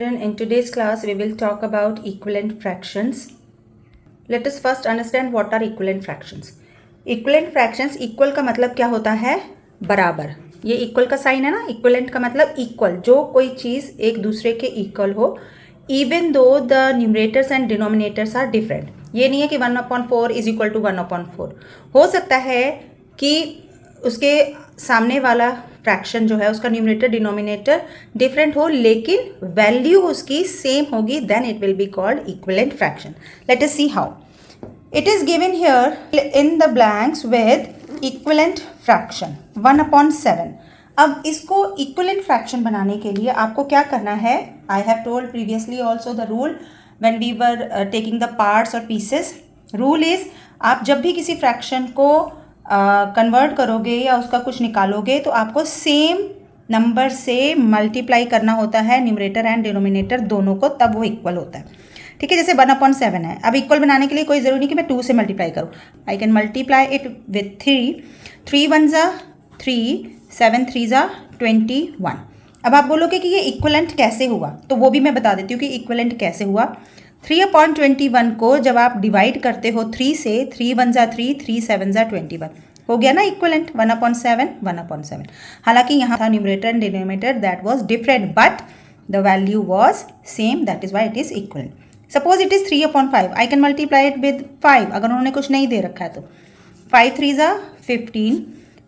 In today's class, we will talk about equivalent fractions. Let us first understand what are equivalent fractions. Equivalent fractions, equal का मतलब क्या होता है? बराबर. ये equal का साइन है ना. equivalent का मतलब equal, जो कोई चीज़ एक दूसरे के equal हो, even though the numerators and denominators are different. ये नहीं है कि 1/4 is equal to 1/4. हो सकता है कि उसके सामने वाला फ्रैक्शन जो है उसका न्यूमरेटर डिनोमिनेटर डिफरेंट हो, लेकिन वैल्यू उसकी सेम होगी, then it will be called equivalent fraction. Let us see how. It is given here in the blanks with equivalent fraction 1/7. अब इसको इक्विवेलेंट फ्रैक्शन बनाने के लिए आपको क्या करना है? I have told previously also the rule when we were taking the parts और पीसेस. रूल इज, आप जब भी किसी फ्रैक्शन को कन्वर्ट करोगे या उसका कुछ निकालोगे तो आपको सेम नंबर से मल्टीप्लाई करना होता है, न्यूमरेटर एंड डिनोमिनेटर दोनों को, तब वो इक्वल होता है. ठीक है, जैसे 1/7 है. अब इक्वल बनाने के लिए कोई ज़रूरी नहीं कि मैं 2 से मल्टीप्लाई करूँ. I can multiply it with 3. 3 1 ज़ा 3, 7 3 ज़ा 21. अब आप बोलोगे कि ये इक्वलेंट कैसे हुआ, तो वो भी मैं बता देती हूँ कि इक्वलेंट कैसे हुआ. 3/21 को जब आप डिवाइड करते हो 3 से, 3 1 ज़ा 3, 3 7 ज़ा 21, हो गया ना इक्वलेंट. 1/7 1/7. हालांकि यहाँ था numerator and denominator that was different, but the value was same, that is why it is equivalent. Suppose it is 3/5. I can multiply it with 5 अगर उन्होंने कुछ नहीं दे रखा है तो. 5 3 ज़ा 15,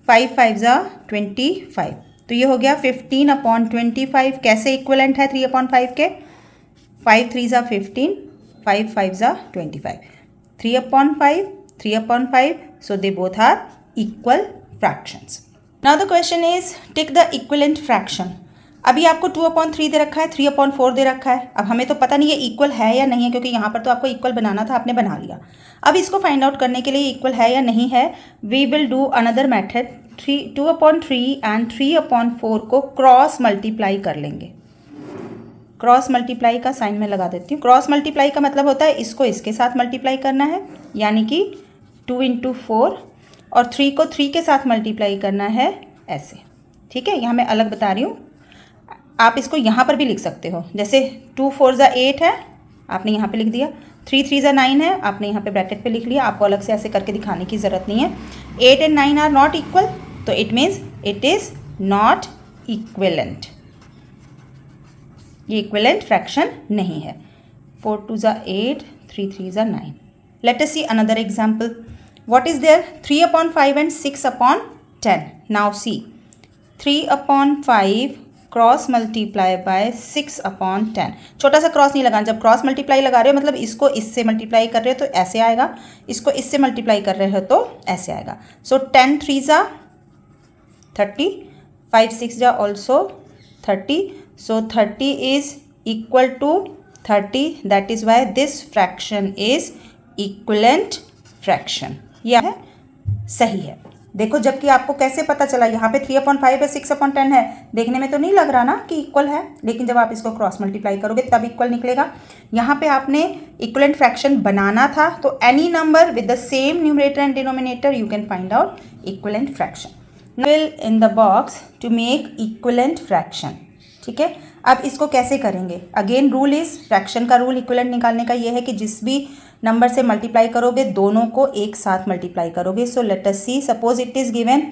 5 5 ज़ा 25. तो ये हो गया 15/25. कैसे इक्वलेंट है 3/5 के? 5 3 ज़ा 15, 5 5 ज़ा 25. 3/5, 3/5. So they both are equal fractions. Now the question is, take the equivalent fraction. अभी आपको 2/3 दे रखा है, 3/4 दे रखा है. अब हमें तो पता नहीं ये इक्वल है या नहीं है, क्योंकि यहाँ पर तो आपको इक्वल बनाना था, आपने बना लिया. अब इसको फाइंड आउट करने के लिए इक्वल है या नहीं है, we will do another method. 2/3 and 3/4 को क्रॉस मल्टीप्लाई कर लेंगे. क्रॉस मल्टीप्लाई का साइन मैं लगा देती हूँ. क्रॉस मल्टीप्लाई का मतलब होता है इसको इसके साथ मल्टीप्लाई करना है, यानी कि 2 × 4, और 3 को 3 के साथ मल्टीप्लाई करना है ऐसे. ठीक है, यहाँ मैं अलग बता रही हूँ. आप इसको यहाँ पर भी लिख सकते हो, जैसे 2 4 ज़ा 8 है, आपने यहाँ पे लिख दिया. 3 3 ज़ा 9 है, आपने यहाँ पे ब्रैकेट पे लिख लिया. आपको अलग से ऐसे करके दिखाने की ज़रूरत नहीं है. 8 एंड 9 आर नॉट इक्वल, तो it means it is not equivalent. ये इक्विवेलेंट फ्रैक्शन नहीं है. 4 2 ज़ा 8, 3 3 ज़ा 9. Late us see another example. What is there? 3/5 and 6/10. Now see, 3/5 cross multiply by 6/10. छोटा सा क्रॉस नहीं लगाना. जब क्रॉस मल्टीप्लाई लगा रहे हो मतलब इसको इससे मल्टीप्लाई कर रहे हो तो ऐसे आएगा, इसको इससे मल्टीप्लाई कर रहे हो तो ऐसे आएगा. सो 10 3 ज़ा 30, 5 6 ज़ा also 30. So 30 is equal to 30. That is why this fraction is equivalent fraction. यह है सही है. देखो, जबकि आपको कैसे पता चला, यहाँ पे 3/5 है, 6/10 है, देखने में तो नहीं लग रहा ना कि इक्वल है, लेकिन जब आप इसको क्रॉस मल्टीप्लाई करोगे तब इक्वल निकलेगा. यहाँ पे आपने इक्विवेलेंट फ्रैक्शन बनाना था, तो any number with the same numerator and denominator you can find out equivalent fraction. Fill in the box to make equivalent fraction. ठीक है, अब इसको कैसे करेंगे? अगेन रूल इज, फ्रैक्शन का रूल इक्विवेलेंट निकालने का ये है कि जिस भी नंबर से मल्टीप्लाई करोगे दोनों को एक साथ मल्टीप्लाई करोगे. So let us see, suppose it is given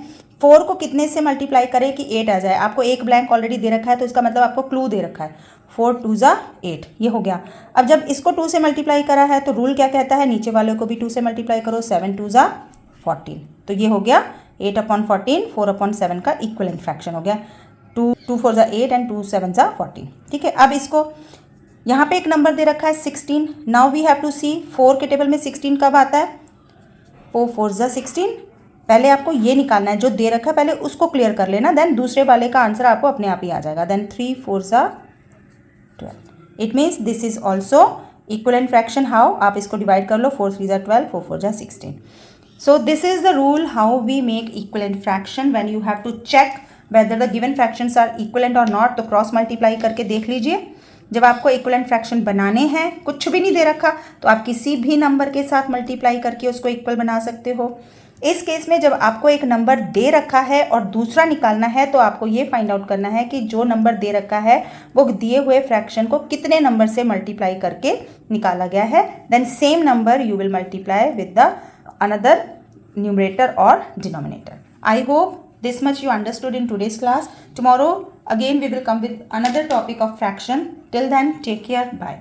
4 को कितने से मल्टीप्लाई करें कि 8 आ जाए. आपको एक ब्लैंक ऑलरेडी दे रखा है, तो इसका मतलब आपको क्लू दे रखा है. 4 2 ज़ा 8, ये हो गया. अब जब इसको 2 से मल्टीप्लाई करा है तो रूल क्या कहता है, नीचे वाले को भी 2 से मल्टीप्लाई करो. 7 2 ज़ा 14. तो ये हो गया 8/14, 4/7 का इक्विवेलेंट फ्रैक्शन हो गया. 2 4 ज़ा 8 एंड 2 7 ज़ा 14. ठीक है, अब इसको यहाँ पे एक नंबर दे रखा है 16. नाउ वी हैव टू सी 4 के टेबल में 16 कब आता है. 4 4 ज़ा 16. पहले आपको ये निकालना है जो दे रखा है, पहले उसको क्लियर कर लेना, देन दूसरे वाले का आंसर आपको अपने आप ही आ जाएगा. देन 3 4 ज़ा 12. It means this is also equivalent fraction. How? आप इसको डिवाइड कर लो. 4 3 ज़ा 12, 4 4 ज़ा 16. So this is the rule how we make equivalent fraction. When you have to check whether the given fractions are equivalent or not, तो cross multiply करके देख लीजिए. जब आपको इक्विवेलेंट फ्रैक्शन बनाने हैं, कुछ भी नहीं दे रखा, तो आप किसी भी नंबर के साथ मल्टीप्लाई करके उसको इक्वल बना सकते हो. इस केस में जब आपको एक नंबर दे रखा है और दूसरा निकालना है तो आपको ये फाइंड आउट करना है कि जो नंबर दे रखा है वो दिए हुए फ्रैक्शन को कितने नंबर से मल्टीप्लाई करके निकाला गया है. Then same number you will multiply with the another numerator और denominator. I hope this much you understood in today's class. Tomorrow again we will come with another topic of fraction. Till then, take care. Bye.